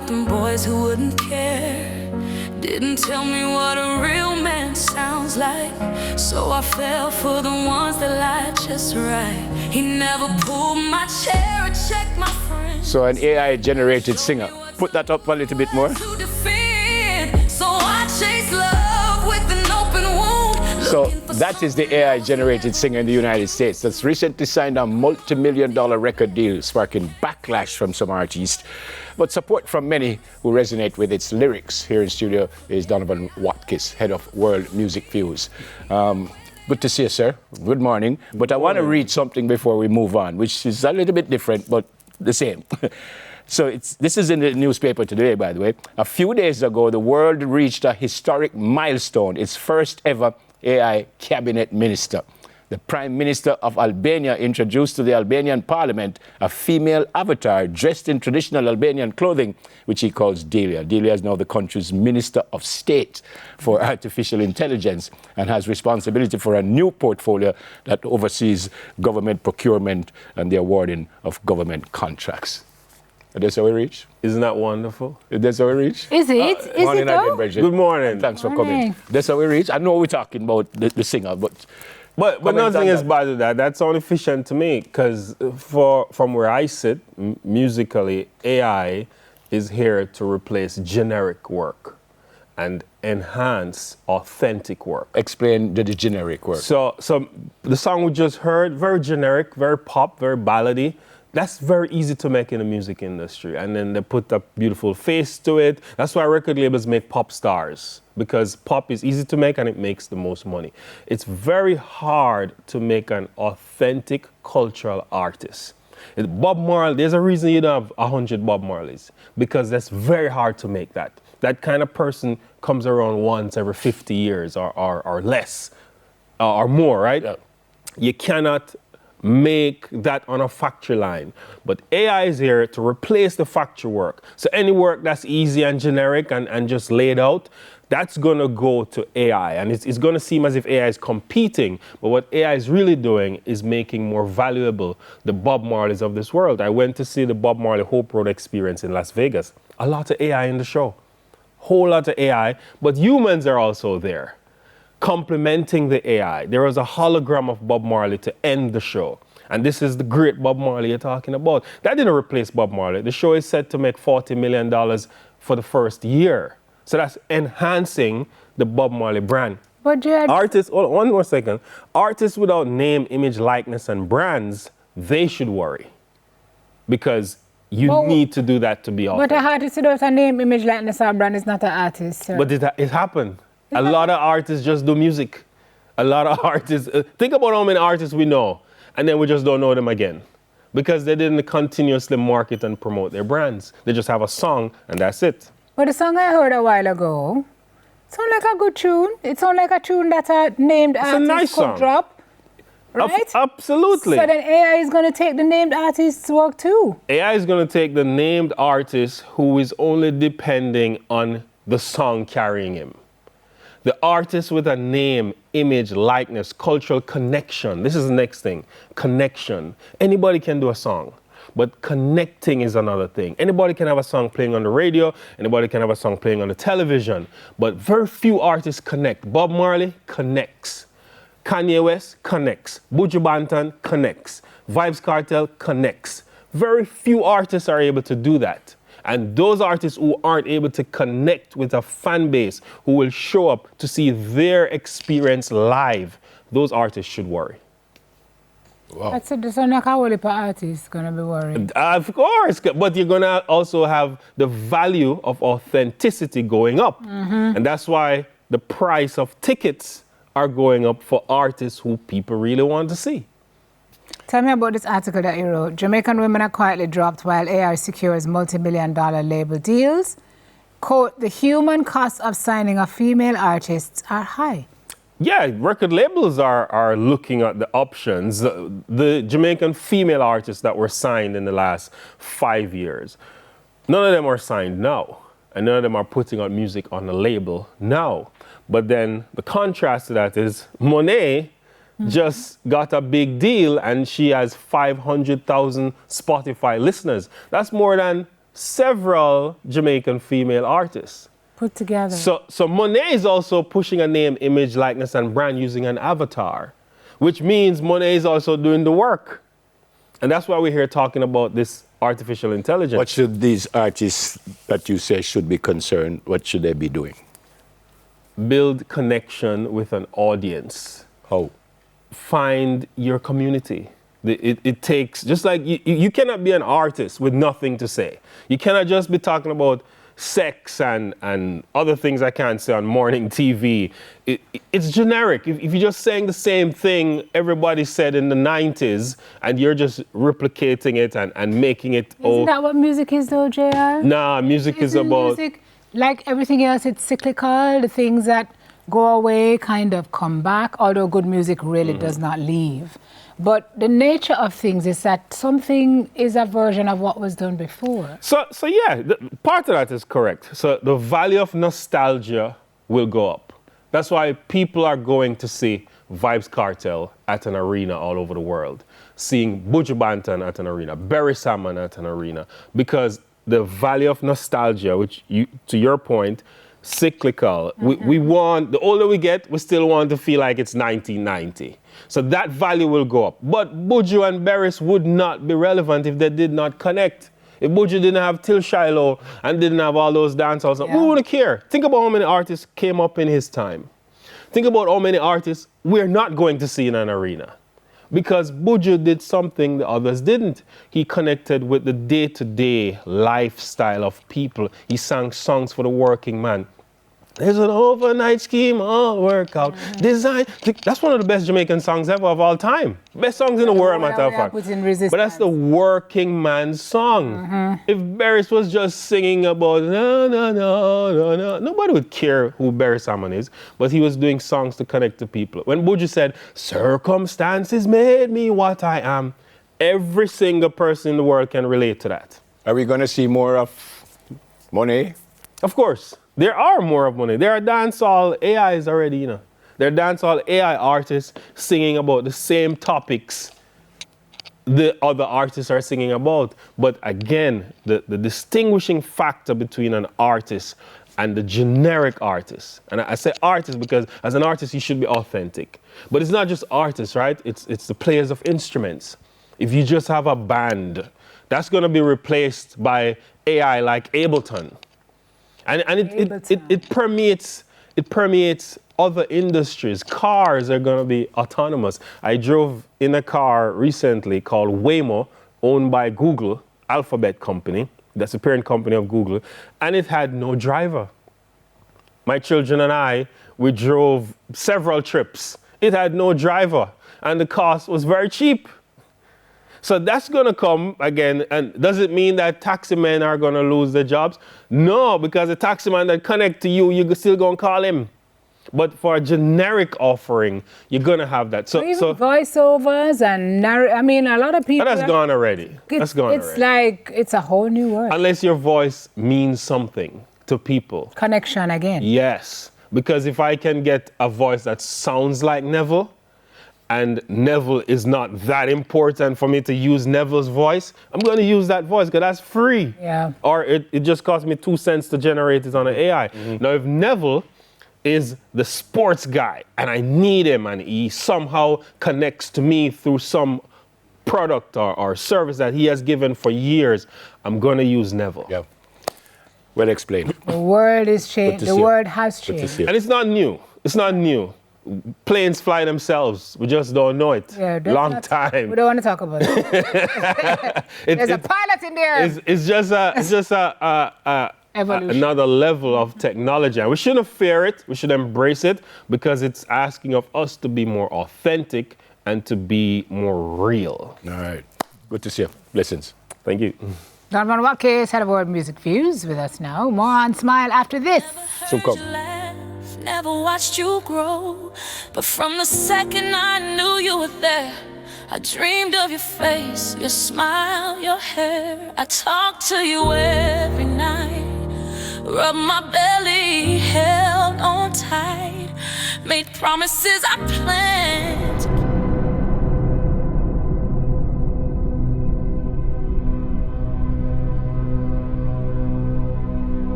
about them boys who wouldn't care. Didn't tell me what a real man sounds like. So I fell for the ones that lied just right. He never pulled my chair or checked my friends. So an AI-generated singer. Put that up a little bit more. So I chase love with an open wound. So that is the AI-generated singer in the United States that's recently signed a multi-million-dollar record deal, sparking backlash from some artists, but support from many who resonate with its lyrics. Here in studio is Donovan Watkins, head of World Music Views. Good to see you, sir. Good morning. But I want to read something before we move on, which is a little bit different, but the same. So this is in the newspaper today, by the way. A few days ago, the world reached a historic milestone, its first ever AI cabinet minister. The Prime Minister of Albania introduced to the Albanian Parliament a female avatar dressed in traditional Albanian clothing, which he calls Delia. Delia is now the country's Minister of State for Artificial Intelligence and has responsibility for a new portfolio that oversees government procurement and the awarding of government contracts. That's how we reach. Isn't that wonderful? That's how we reach. Is it? Is morning it though? Again, Good morning. Thanks for coming. That's how we reach. I know we're talking about the singer, but nothing is bad with that. That's only efficient to me because from where I sit, musically, AI is here to replace generic work and enhance authentic work. Explain the generic work. So the song we just heard, very generic, very pop, very ballady. That's very easy to make in the music industry. And then they put a beautiful face to it. That's why record labels make pop stars, because pop is easy to make and it makes the most money. It's very hard to make an authentic cultural artist. Bob Marley, there's a reason you don't have 100 Bob Marleys, because that's very hard to make that. That kind of person comes around once every 50 years or less, or more, right? Yeah. You cannot make that on a factory line. But AI is here to replace the factory work. So any work that's easy and generic and just laid out, that's going to go to AI. And it's going to seem as if AI is competing. But what AI is really doing is making more valuable the Bob Marleys of this world. I went to see the Bob Marley Hope Road experience in Las Vegas. A lot of AI in the show. Whole lot of AI. But humans are also there, complementing the AI. There was a hologram of Bob Marley to end the show. And this is the great Bob Marley you're talking about. That didn't replace Bob Marley. The show is set to make $40 million for the first year. So that's enhancing the Bob Marley brand. But artists, hold on, one more second. Artists without name, image, likeness, and brands, they should worry. Because you need to do that to be authentic. But an artist without a name, image, likeness, or brand is not an artist, sir. But it happened. A lot of artists just do music. A lot of artists, think about how many artists we know, and then we just don't know them again. Because they didn't continuously market and promote their brands. They just have a song, and that's it. But the song I heard a while ago, it sounded like a good tune. It sounded like a tune that a named artist could drop, right? Absolutely. So then AI is going to take the named artist's work too. AI is going to take the named artist who is only depending on the song carrying him. The artist with a name, image, likeness, cultural connection. This is the next thing. Connection. Anybody can do a song, but connecting is another thing. Anybody can have a song playing on the radio. Anybody can have a song playing on the television. But very few artists connect. Bob Marley connects. Kanye West connects. Buju Banton connects. Vybz Kartel connects. Very few artists are able to do that. And those artists who aren't able to connect with a fan base who will show up to see their experience live, those artists should worry. Wow. That's it. So not all the artists going to be worried. Of course, but you're going to also have the value of authenticity going up. Mm-hmm. And that's why the price of tickets are going up for artists who people really want to see. Tell me about this article that you wrote. Jamaican women are quietly dropped while AI secures multi-million-dollar label deals. Quote, the human costs of signing a female artists are high. Yeah, record labels are looking at the options. The Jamaican female artists that were signed in the last 5 years, none of them are signed now. And none of them are putting out music on the label now. But then the contrast to that is Monet just got a big deal and she has 500,000 Spotify listeners. That's more than several Jamaican female artists. Put together. So Monet is also pushing a name, image, likeness, and brand using an avatar, which means Monet is also doing the work. And that's why we're here talking about this artificial intelligence. What should these artists that you say should be concerned, what should they be doing? Build connection with an audience. How? Find your community. It takes, just like you cannot be an artist with nothing to say. You cannot just be talking about sex and other things I can't say on morning TV. It's generic. If you're just saying the same thing everybody said in the 90s and you're just replicating it and making it Isn't that what music is though, JR? Nah, music is about... Music, like everything else, it's cyclical. The things that go away kind of come back, although good music really does not leave. But the nature of things is that something is a version of what was done before. So yeah, part of that is correct. So the value of nostalgia will go up. That's why people are going to see Vybz Kartel at an arena all over the world, seeing Buju Banton at an arena, Barry Salmon at an arena, because the value of nostalgia, which to your point, cyclical. We want, the older we get, we still want to feel like it's 1990. So that value will go up. But Buju and Barris would not be relevant if they did not connect. If Buju didn't have Till Shiloh and didn't have all those dancehalls, who would care? Think about how many artists came up in his time. Think about how many artists we're not going to see in an arena. Because Buju did something the others didn't. He connected with the day-to-day lifestyle of people. He sang songs for the working man. There's an overnight scheme, all workout, design. That's one of the best Jamaican songs ever of all time. Best songs in the world, matter of fact. But that's the working man's song. If Barris was just singing about no, no, no, no, no, nobody would care who Barry Salmon is, but he was doing songs to connect to people. When Buju said, circumstances made me what I am, every single person in the world can relate to that. Are we going to see more of Monet? Of course. There are more of Monet. There are dancehall AIs already, you know. There are dancehall AI artists singing about the same topics the other artists are singing about. But again, the distinguishing factor between an artist and the generic artist, and I say artist because as an artist you should be authentic. But it's not just artists, right? It's the players of instruments. If you just have a band, that's going to be replaced by AI like Ableton. And it permeates other industries. Cars are going to be autonomous. I drove in a car recently called Waymo, owned by Google, Alphabet company. That's the parent company of Google. And it had no driver. My children and I, we drove several trips. It had no driver. And the cost was very cheap. So that's going to come again. And does it mean that taxi men are going to lose their jobs? No, because the taxi man that connect to you, you're still going to call him. But for a generic offering, you're going to have that. So voiceovers and I mean, a lot of people. That's gone already. That's gone already. It's like, it's a whole new world. Unless your voice means something to people. Connection again. Yes. Because if I can get a voice that sounds like Neville, and Neville is not that important for me to use Neville's voice, I'm going to use that voice because that's free. Yeah. Or it just cost me 2 cents to generate it on an AI. Now, if Neville is the sports guy and I need him and he somehow connects to me through some product or service that he has given for years, I'm going to use Neville. Yeah. Well explained. The world is changed. The world has changed. And it's not new. It's not new. Planes fly themselves. We just don't know it. Yeah, long time. We don't want to talk about it. There's a pilot in there. It's just another level of technology. And we shouldn't fear it. We should embrace it because it's asking of us to be more authentic and to be more real. All right. Good to see you. Blessings. Thank you. Donovan Watkins, Head of World Music Views, with us now. More on Smile after this. So come. Never watched you grow, but from the second I knew you were there, I dreamed of your face, your smile, your hair. I talked to you every night, rubbed my belly, held on tight, made promises I planned